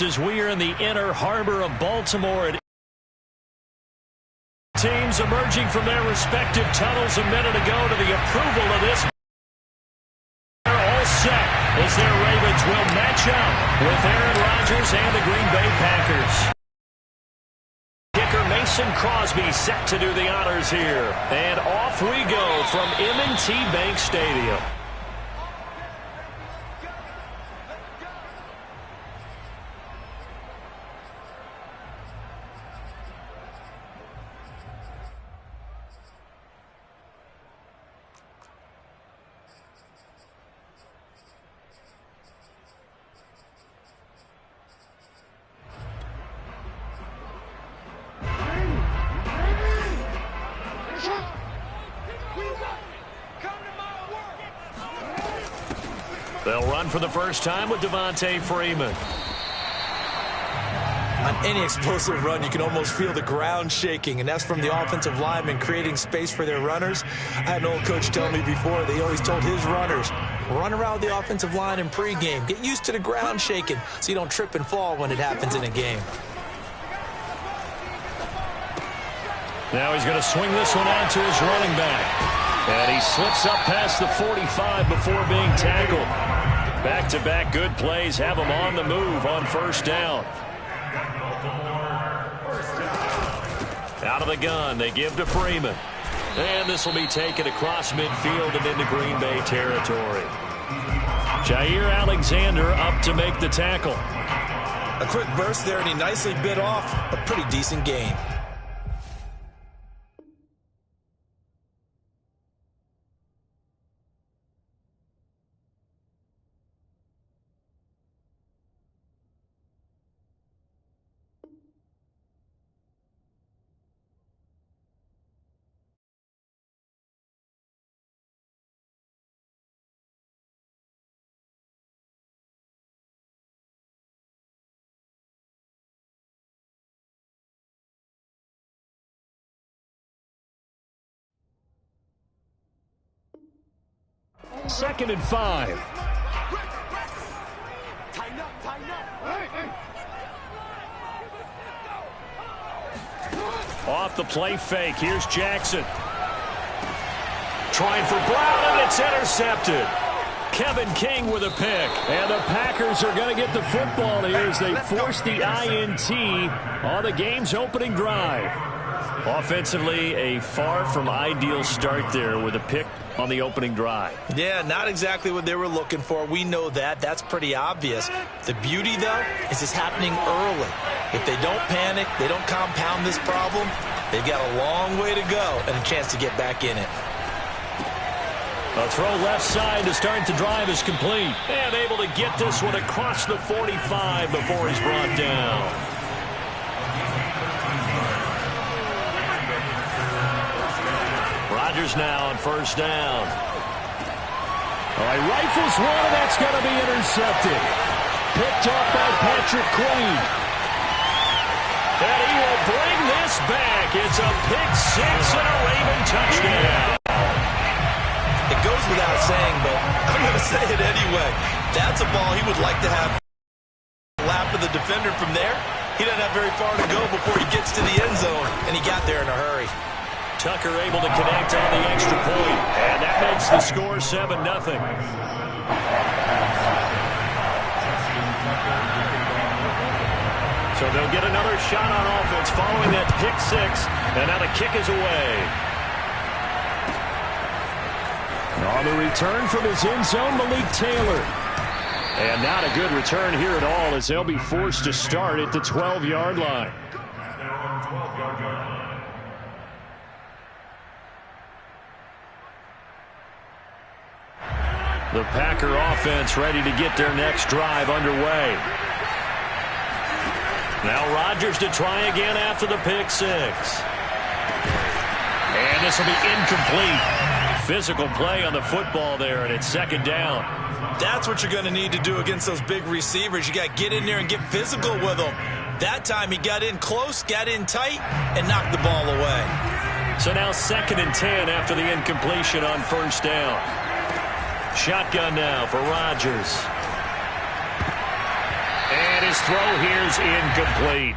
As we are in the inner harbor of Baltimore. Teams emerging from their respective tunnels a minute ago to the approval of this. They're all set as their Ravens will match up with Aaron Rodgers and the Green Bay Packers. Kicker Mason Crosby set to do the honors here. And off we go from M&T Bank Stadium. They'll run for the first time with Devontae Freeman. On any explosive run, you can almost feel the ground shaking, and that's from the offensive linemen creating space for their runners. I had an old coach tell me before, they always told his runners, run around the offensive line in pregame. Get used to the ground shaking so you don't trip and fall when it happens in a game. Now he's going to swing this one out to his running back. And he slips up past the 45 before being tackled. Back-to-back good plays have him on the move on first down. Out of the gun, they give to Freeman. And this will be taken across midfield and into Green Bay territory. Jair Alexander up to make the tackle. A quick burst there, and he nicely bit off a pretty decent gain. Second and 5. Off the play fake. Here's Jackson. Trying for Brown, and it's intercepted. Kevin King with a pick. And the Packers are going to get the football here as they force the INT on the game's opening drive. Offensively, a far from ideal start there with a pick on the opening drive. Yeah, not exactly what they were looking for. We know that. That's pretty obvious. The beauty, though, is it's happening early. If they don't panic, they don't compound this problem, they've got a long way to go and a chance to get back in it. A throw left side to start the drive is complete. And able to get this one across the 45 before he's brought down. Rodgers now on first down. All right, rifles one, and that's going to be intercepted. Picked up by Patrick Queen. And he will bring this back. It's a pick six and a Raven touchdown. It goes without saying, but I'm going to say it anyway. That's a ball he would like to have lap of the defender from there. He doesn't have very far to go before he gets to the end zone, and he got there in a hurry. Tucker able to connect on the extra point, and that makes the score 7-0. So they'll get another shot on offense following that pick six, and now the kick is away. On the return from his end zone, Malik Taylor. And not a good return here at all as they'll be forced to start at the 12-yard line. The Packer offense ready to get their next drive underway. Now Rodgers to try again after the pick six. And this will be incomplete. Physical play on the football there, and it's second down. That's what you're going to need to do against those big receivers. You got to get in there and get physical with them. That time he got in close, got in tight, and knocked the ball away. So now 2nd and 10 after the incompletion on first down. Shotgun now for Rodgers. And his throw here's incomplete.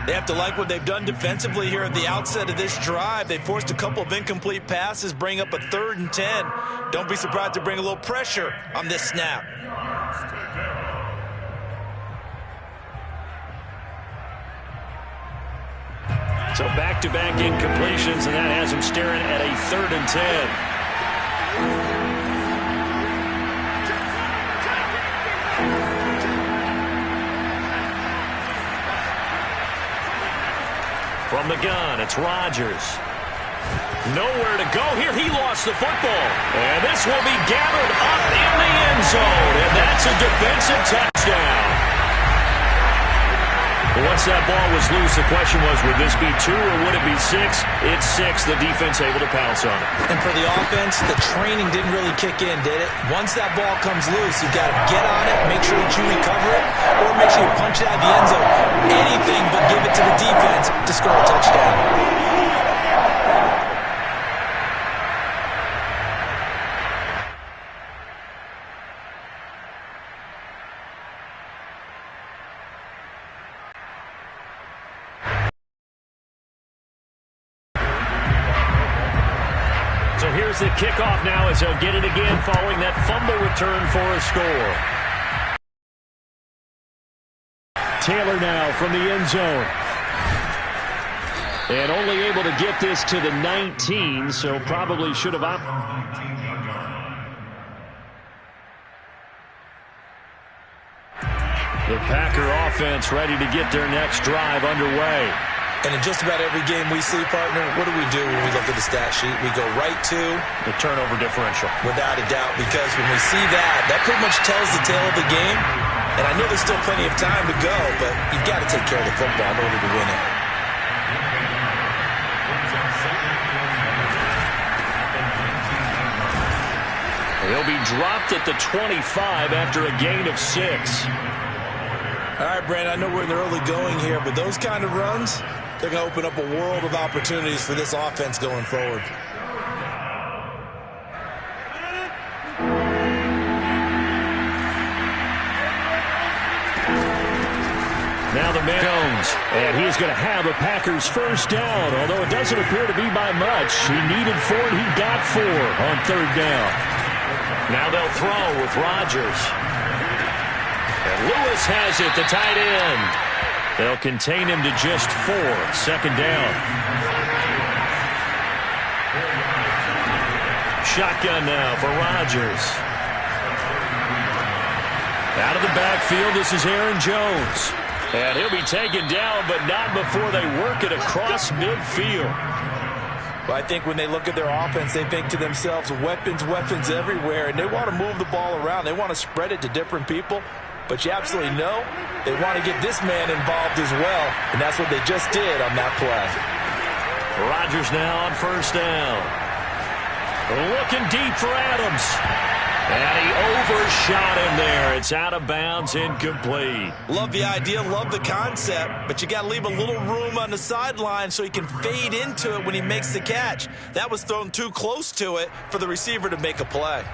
They have to like what they've done defensively here at the outset of this drive. They forced a couple of incomplete passes, bring up a 3rd and 10. Don't be surprised to bring a little pressure on this snap. So back-to-back incompletions, and that has him staring at a 3rd and 10. From the gun, it's Rodgers. Nowhere to go here. He lost the football. And this will be gathered up in the end zone. And that's a defensive touchdown. Once that ball was loose, the question was, would this be 2 or would it be 6? It's 6. The defense able to pounce on it. And for the offense, the training didn't really kick in, did it? Once that ball comes loose, you've got to get on it, make sure that you recover it, or make sure you punch it out of the end zone. Anything but give it to the defense to score a touchdown. So here's the kickoff now as he'll get it again following that fumble return for a score. Taylor now from the end zone. And only able to get this to the 19, so probably should have opted. The Packer offense ready to get their next drive underway. And in just about every game we see, partner, what do we do when we look at the stat sheet? We go right to the turnover differential. Without a doubt, because when we see that, that pretty much tells the tale of the game. And I know there's still plenty of time to go, but you've got to take care of the football in order to win it. He'll be dropped at the 25 after a gain of 6. All right, Brandon, I know we're in the early going here, but those kind of runs, they're going to open up a world of opportunities for this offense going forward. Now the man Jones, and he's going to have a Packers first down, although it doesn't appear to be by much. He needed 4, and he got 4 on 3rd down. Now they'll throw with Rodgers. And Lewis has it, the tight end. They'll contain him to just 4, 2nd down. Shotgun now for Rodgers. Out of the backfield, this is Aaron Jones. And he'll be taken down, but not before they work it across midfield. Well, I think when they look at their offense, they think to themselves, weapons, weapons everywhere, and they want to move the ball around. They want to spread it to different people, but you absolutely know they want to get this man involved as well, and that's what they just did on that play. Rodgers now on first down. Looking deep for Adams. And he overshot him there. It's out of bounds, incomplete. Love the idea, love the concept, but you got to leave a little room on the sideline so he can fade into it when he makes the catch. That was thrown too close to it for the receiver to make a play.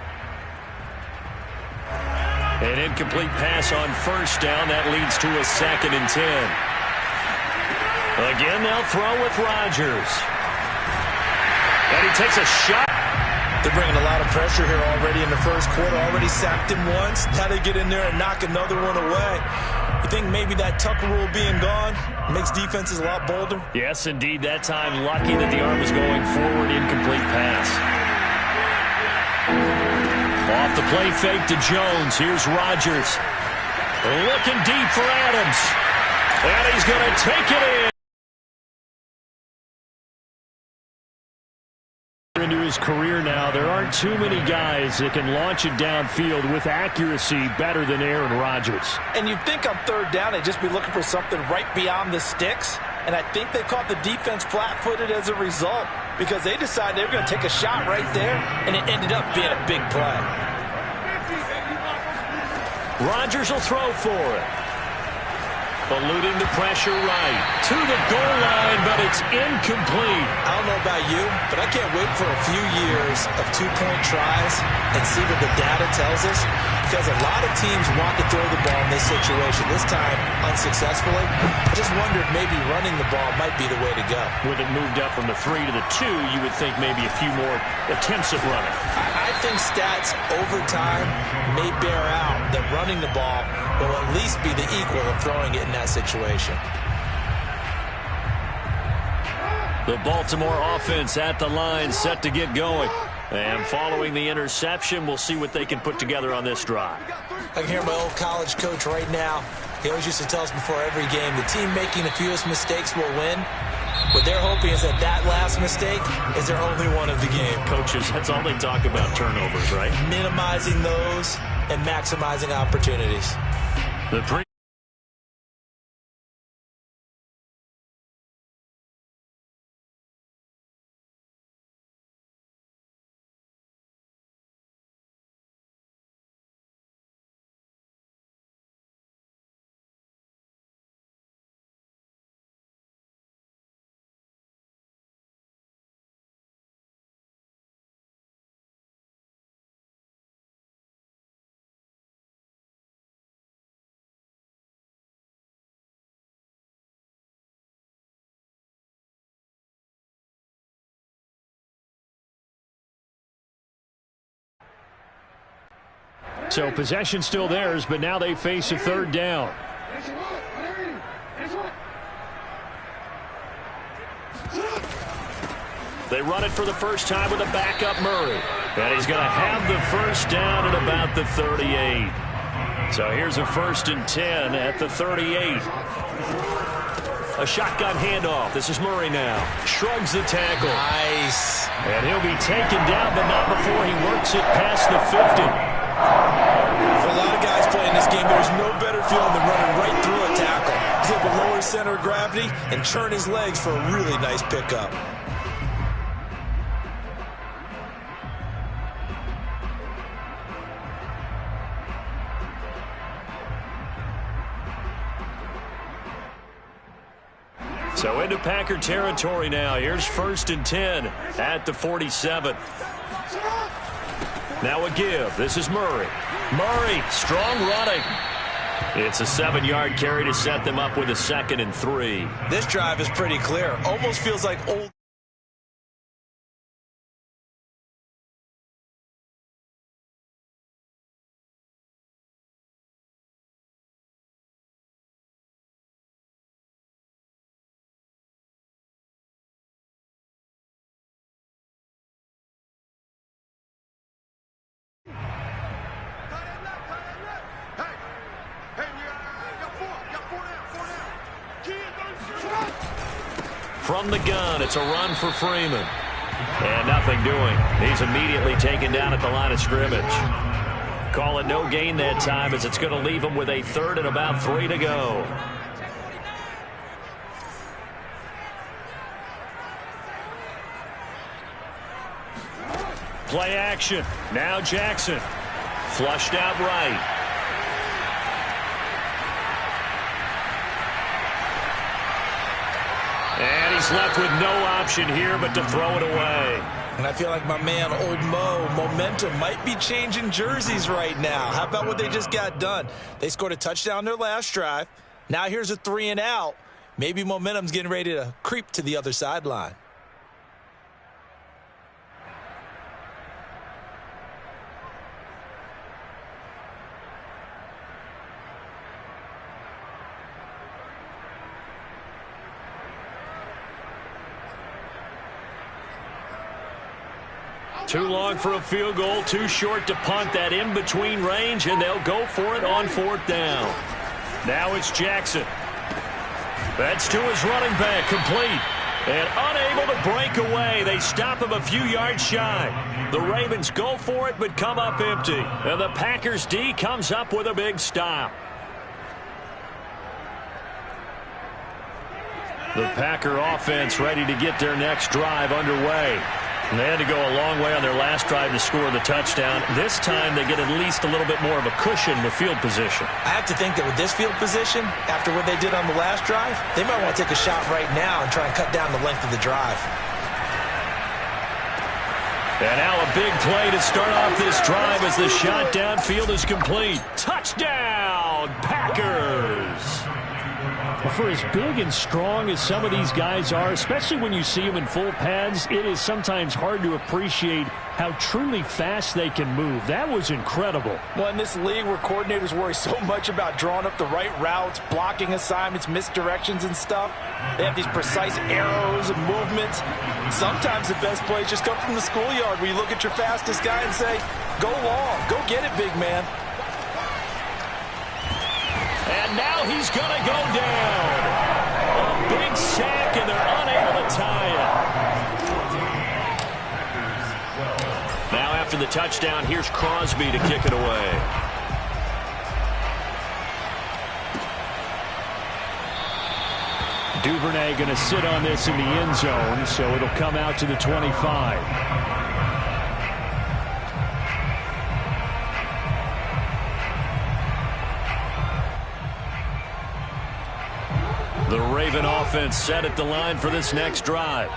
An incomplete pass on first down. That leads to a 2nd and 10. Again, they'll throw with Rodgers. And he takes a shot. They're bringing a lot of pressure here already in the first quarter. Already sacked him once. Now they get in there and knock another one away. You think maybe that Tucker rule being gone makes defenses a lot bolder? Yes, indeed. That time, lucky that the arm was going forward. Incomplete pass. Off the play fake to Jones. Here's Rodgers. Looking deep for Adams. And he's going to take it in. Into his career now, there aren't too many guys that can launch it downfield with accuracy better than Aaron Rodgers. And you'd think on 3rd down they'd just be looking for something right beyond the sticks, and I think they caught the defense flat-footed as a result. because they decided they were going to take a shot right there, and it ended up being a big play. Rodgers will throw for it. Eluding the pressure right. To the goal line, but it's incomplete. I don't know about you, but I can't wait for a few years of two-point tries and see what the data tells us, because a lot of teams want to throw the ball in this situation. This time, unsuccessfully. I just wonder if maybe running the ball might be the way to go. With it moved up from the 3 to the 2, you would think maybe a few more attempts at running. I think stats over time may bear out that running the ball will at least be the equal of throwing it in that situation. The Baltimore offense at the line, set to get going. And following the interception, we'll see what they can put together on this drive. I can hear my old college coach right now. He always used to tell us before every game, the team making the fewest mistakes will win. What they're hoping is that that last mistake is their only one of the game. Coaches, that's all they talk about, turnovers, right? Minimizing those and maximizing opportunities. The So possession still theirs, but now they face a third down. They run it for the first time with a backup Murray. And he's going to have the first down at about the 38. So here's a 1st and 10 at the 38. A shotgun handoff. This is Murray now. Shrugs the tackle. Nice. And he'll be taken down, but not before he works it past the 50. For a lot of guys playing this game, there's no better feeling than running right through a tackle. He's able to lower his center of gravity and churn his legs for a really nice pickup. So into Packer territory now. Here's 1st and 10 at the 47. Now a give. This is Murray. Murray, strong running. It's a 7-yard carry to set them up with a 2nd and 3. This drive is pretty clear. Almost feels like old. From the gun, it's a run for Freeman. And nothing doing. He's immediately taken down at the line of scrimmage. Call it no gain that time, as it's going to leave him with a 3rd and about 3 to go. Play action. Now Jackson. Flushed out right. And he's left with no option here but to throw it away. And I feel like my man, Old Mo, momentum might be changing jerseys right now. How about what they just got done? They scored a touchdown their last drive. Now here's a 3 and out. Maybe momentum's getting ready to creep to the other sideline. Too long for a field goal, too short to punt. That in-between range, and they'll go for it on 4th down. Now it's Jackson. That's to his running back, complete. And unable to break away. They stop him a few yards shy. The Ravens go for it, but come up empty. And the Packers D comes up with a big stop. The Packer offense ready to get their next drive underway. And they had to go a long way on their last drive to score the touchdown. This time they get at least a little bit more of a cushion with field position. I have to think that with this field position, after what they did on the last drive, they might want to take a shot right now and try and cut down the length of the drive. And now a big play to start off this drive as the shot downfield is complete. Touchdown, Packers! For as big and strong as some of these guys are, especially when you see them in full pads, it is sometimes hard to appreciate how truly fast they can move. That was incredible. Well, in this league where coordinators worry so much about drawing up the right routes, blocking assignments, misdirections and stuff, they have these precise arrows and movements. Sometimes the best plays just come from the schoolyard where you look at your fastest guy and say, go long, go get it, big man. And now he's going to go down. A big sack, and they're unable to tie it. Now after the touchdown, here's Crosby to kick it away. Duvernay going to sit on this in the end zone, so it'll come out to the 25. The Raven offense set at the line for this next drive.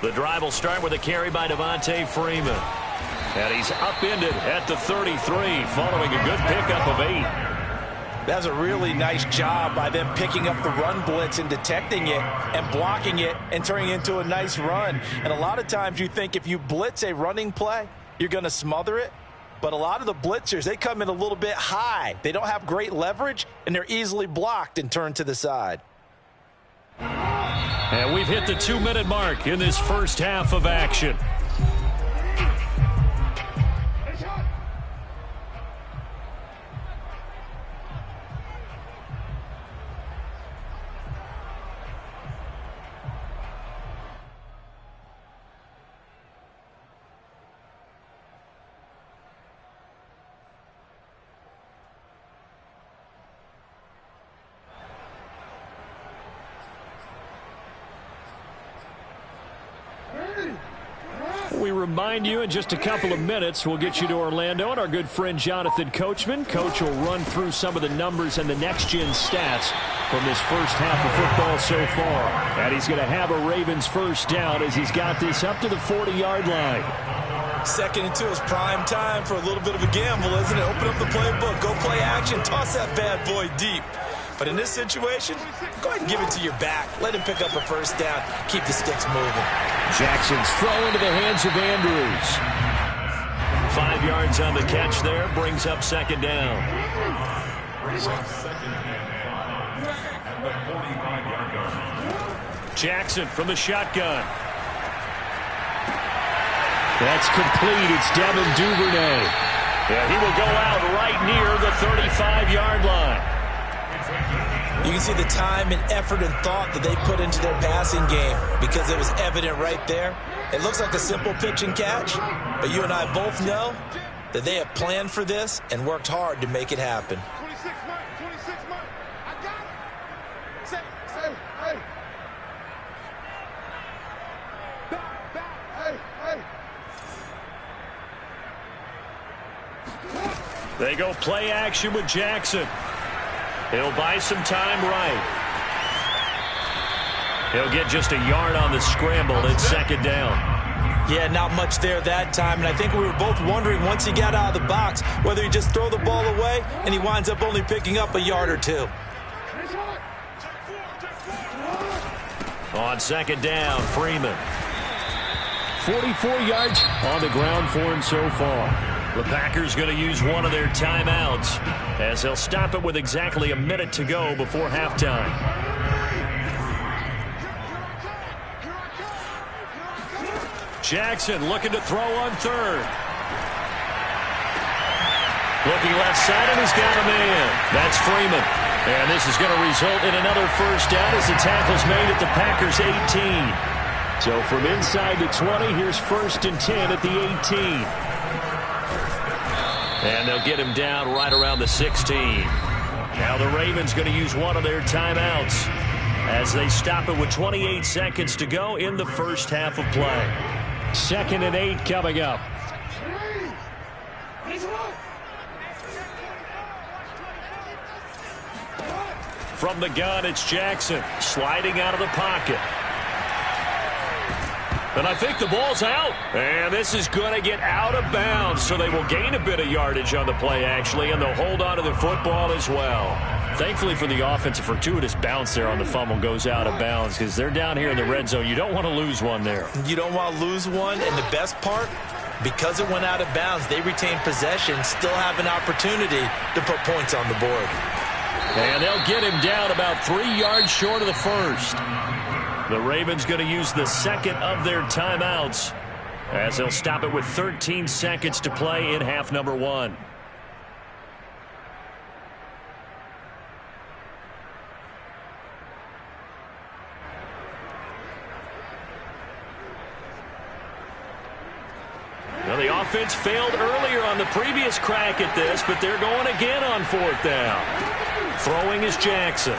The drive will start with a carry by Devontae Freeman. And he's upended at the 33 following a good pickup of 8. That's a really nice job by them picking up the run blitz and detecting it and blocking it and turning it into a nice run. And a lot of times you think if you blitz a running play, you're going to smother it. But a lot of the blitzers, they come in a little bit high. They don't have great leverage, and they're easily blocked and turned to the side. And we've hit the 2-minute mark in this first half of action. We remind you in just a couple of minutes we'll get you to Orlando and our good friend Jonathan Coachman. Coach will run through some of the numbers and the next-gen stats from this first half of football so far. And he's going to have a Ravens first down as he's got this up to the 40-yard line. 2nd and 2 is prime time for a little bit of a gamble, isn't it? Open up the playbook, go play action, toss that bad boy deep. But in this situation, go ahead and give it to your back. Let him pick up a first down. Keep the sticks moving. Jackson's throw into the hands of Andrews. 5 yards on the catch there. Brings up 2nd down. Jackson from the shotgun. That's complete. It's Devin Duvernay. Yeah, he will go out right near the 35-yard line. You can see the time and effort and thought that they put into their passing game because it was evident right there. It looks like a simple pitch and catch, but you and I both know that they have planned for this and worked hard to make it happen. 26 mark. I got it. Say, hey. Back, hey. They go play action with Jackson. He'll buy some time right. He'll get just a yard on the scramble. It's 2nd down. Yeah, not much there that time, and I think we were both wondering once he got out of the box whether he just throw the ball away, and he winds up only picking up a yard or 2. On 2nd down, Freeman. 44 yards on the ground for him so far. The Packers going to use one of their timeouts as they'll stop it with exactly a minute to go before halftime. Jackson looking to throw on 3rd. Looking left side, and he's got a man. That's Freeman. And this is going to result in another first down as the tackle's made at the Packers' 18. So from inside the 20, here's 1st and 10 at the 18. And they'll get him down right around the 16. Now the Ravens going to use one of their timeouts as they stop it with 28 seconds to go in the first half of play. 2nd and 8 coming up. From the gun, it's Jackson sliding out of the pocket. And I think the ball's out. And this is going to get out of bounds, so they will gain a bit of yardage on the play, actually, and they'll hold on to the football as well. Thankfully for the offense, a fortuitous bounce there on the fumble goes out of bounds because they're down here in the red zone. You don't want to lose one there. You don't want to lose one, and the best part, because it went out of bounds, they retain possession, still have an opportunity to put points on the board. And they'll get him down about 3 yards short of the first. The Ravens going to use the second of their timeouts as they'll stop it with 13 seconds to play in half number 1. Well, the offense failed earlier on the previous crack at this, but they're going again on 4th down. Throwing is Jackson.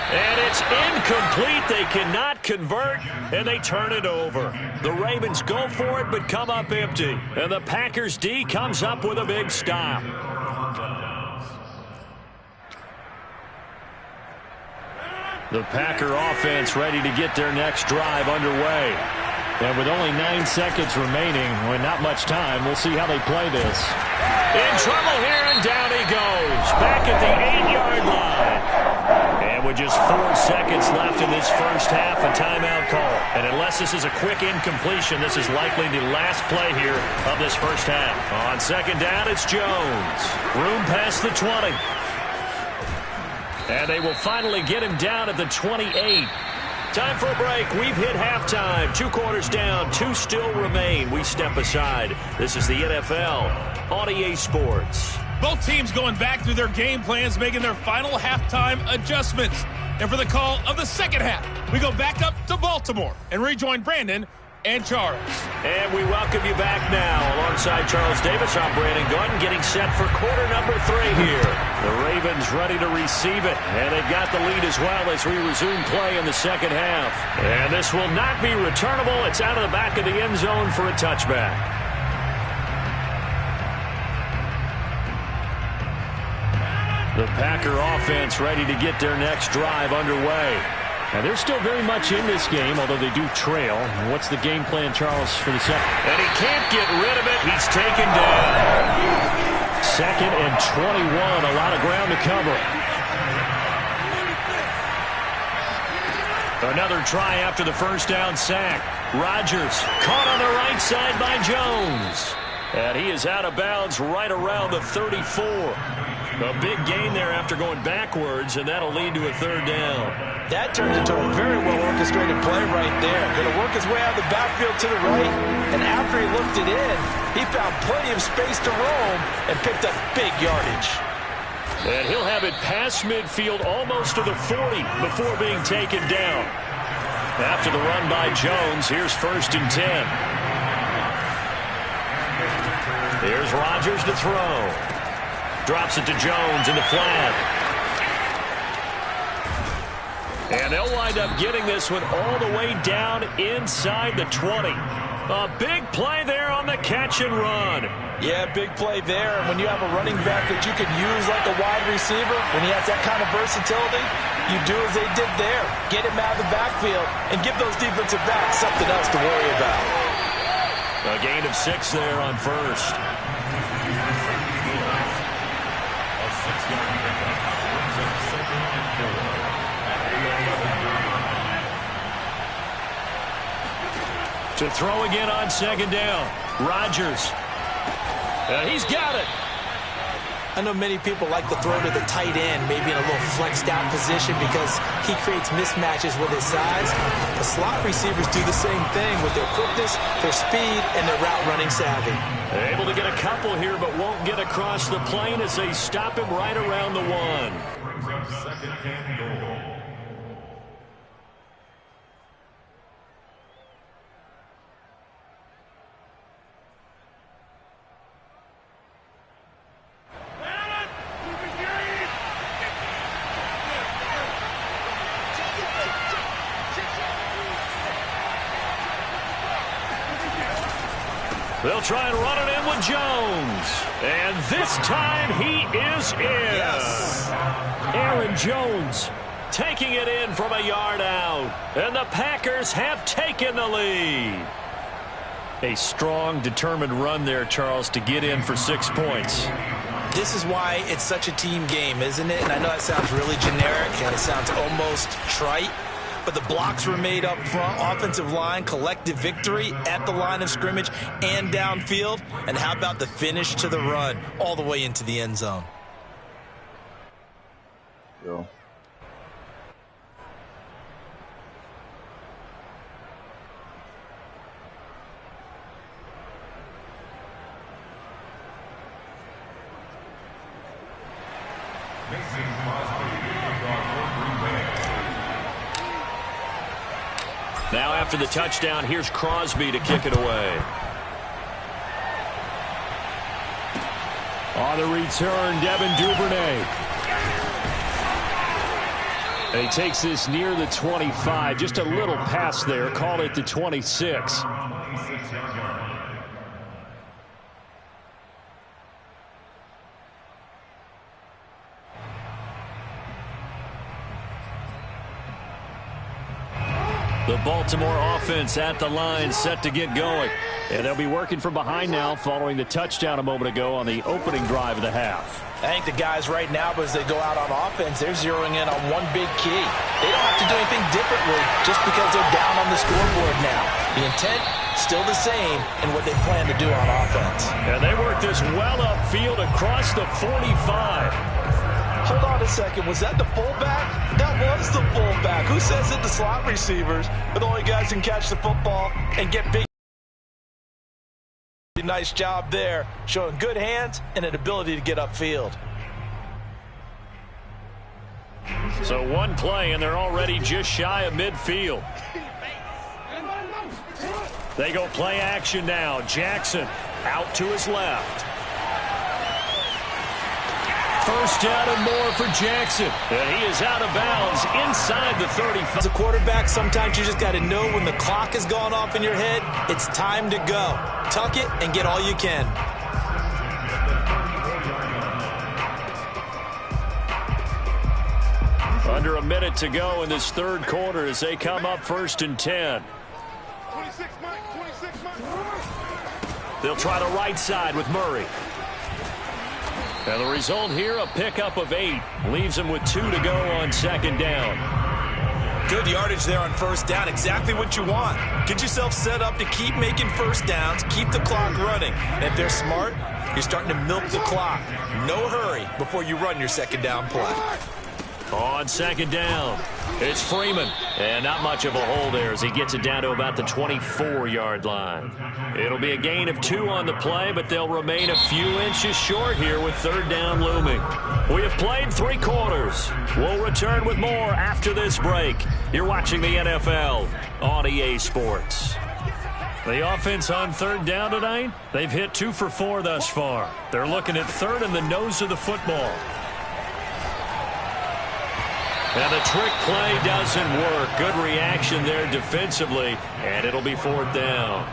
And it's incomplete. They cannot convert, and they turn it over. The Ravens go for it, but come up empty. And the Packers D comes up with a big stop. The Packer offense ready to get their next drive underway. And with only 9 seconds remaining, with not much time, we'll see how they play this. In trouble here, and down he goes. Back at the 8-yard line. And with just 4 seconds left in this first half, a timeout call. And unless this is a quick incompletion, this is likely the last play here of this first half. On 2nd down, it's Jones. Room past the 20. And they will finally get him down at the 28. Time for a break. We've hit halftime. 2 quarters down. 2 still remain. We step aside. This is the NFL on EA Sports. Both teams going back through their game plans, making their final halftime adjustments. And for the call of the second half, we go back up to Baltimore and rejoin Brandon and Charles. And we welcome you back now. Alongside Charles Davis, I'm Brandon Gordon, getting set for quarter number 3 here. The Ravens ready to receive it, and they've got the lead as well as we resume play in the second half. And this will not be returnable. It's out of the back of the end zone for a touchback. The Packer offense ready to get their next drive underway. And they're still very much in this game, although they do trail. What's the game plan, Charles, for the second? And he can't get rid of it. He's taken down. 2nd and 21. A lot of ground to cover. Another try after the first down sack. Rodgers caught on the right side by Jones. And he is out of bounds right around the 34. A big gain there after going backwards, and that'll lead to a 3rd down. That turned into a very well-orchestrated play right there. Going to work his way out of the backfield to the right, and after he looked it in, he found plenty of space to roam and picked up big yardage. And he'll have it past midfield almost to the 40 before being taken down. After the run by Jones, here's 1st and 10. Here's Rodgers to throw. Drops it to Jones in the flat. And they'll wind up getting this one all the way down inside the 20. A big play there on the catch and run. Yeah, big play there. And when you have a running back that you can use like a wide receiver, when he has that kind of versatility, you do as they did there. Get him out of the backfield and give those defensive backs something else to worry about. A gain of 6 there on 1st. To throw again on 2nd down. Rodgers. He's got it. I know many people like to throw to the tight end, maybe in a little flexed out position because he creates mismatches with his size. The slot receivers do the same thing with their quickness, their speed, and their route running savvy. Able to get a couple here, but won't get across the plane as they stop him right around the 1. Second and goal. They'll try and run it in with Jones. And this time he is in. Yes. Aaron Jones taking it in from a yard out. And the Packers have taken the lead. A strong, determined run there, Charles, to get in for 6 points. This is why it's such a team game, isn't it? And I know that sounds really generic and it sounds almost trite, but the blocks were made up front, offensive line, collective victory at the line of scrimmage and downfield. And how about the finish to the run all the way into the end zone? Yo. Now after the touchdown, here's Crosby to kick it away. On the return, Devin Duvernay. And he takes this near the 25. Just a little pass there. Call it the 26. The Baltimore offense at the line, set to get going. And they'll be working from behind now following the touchdown a moment ago on the opening drive of the half. I think the guys right now, as they go out on offense, they're zeroing in on one big key. They don't have to do anything differently just because they're down on the scoreboard now. The intent, still the same in what they plan to do on offense. And they work this well upfield across the 45. Hold on a second. Was that the fullback? That was the fullback. Who says that the slot receivers are the only guys who can catch the football and get big? Nice job there, showing good hands and an ability to get upfield. So one play, and they're already just shy of midfield. They go play action now. Jackson out to his left. First down and more for Jackson. And he is out of bounds inside the 35. As a quarterback, sometimes you just got to know when the clock has gone off in your head, it's time to go. Tuck it and get all you can. Under a minute to go in this third quarter as they come up 1st and 10. 26 Mike. They'll try the right side with Murray. And the result here, a pickup of 8. Leaves them with 2 to go on 2nd down. Good yardage there on 1st down. Exactly what you want. Get yourself set up to keep making 1st downs, keep the clock running. And if they're smart, you're starting to milk the clock. No hurry before you run your 2nd down play. On 2nd down, it's Freeman. And not much of a hole there as he gets it down to about the 24-yard line. It'll be a gain of 2 on the play, but they'll remain a few inches short here with 3rd down looming. We have played 3 quarters. We'll return with more after this break. You're watching the NFL on EA Sports. The offense on 3rd down tonight, they've hit 2 for 4 thus far. They're looking at 3rd and the nose of the football. And the trick play doesn't work. Good reaction there defensively, and it'll be 4th down.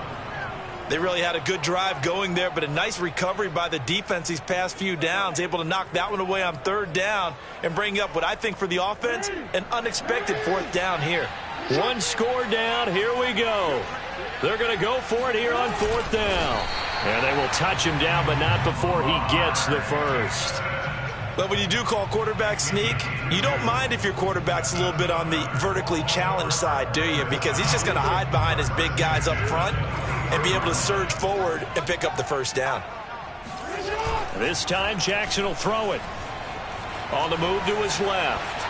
They really had a good drive going there, but a nice recovery by the defense these past few downs, able to knock that one away on 3rd down and bring up what I think for the offense, an unexpected 4th down here. 1 score down. Here we go. They're going to go for it here on 4th down. And they will touch him down, but not before he gets the first. But when you do call quarterback sneak, you don't mind if your quarterback's a little bit on the vertically challenged side, do you? Because he's just going to hide behind his big guys up front and be able to surge forward and pick up the 1st down. This time Jackson will throw it. On the move to his left.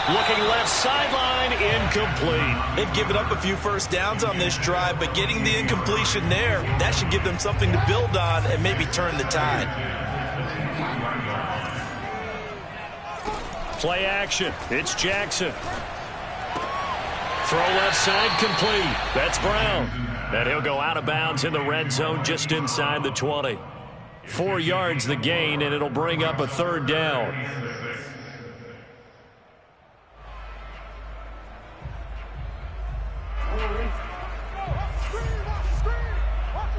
Looking left sideline, incomplete. They've given up a few 1st downs on this drive, but getting the incompletion there, that should give them something to build on and maybe turn the tide. Play action. It's Jackson. Throw left side complete. That's Brown. And he'll go out of bounds in the red zone just inside the 20. 4 yards the gain, and it'll bring up a 3rd down.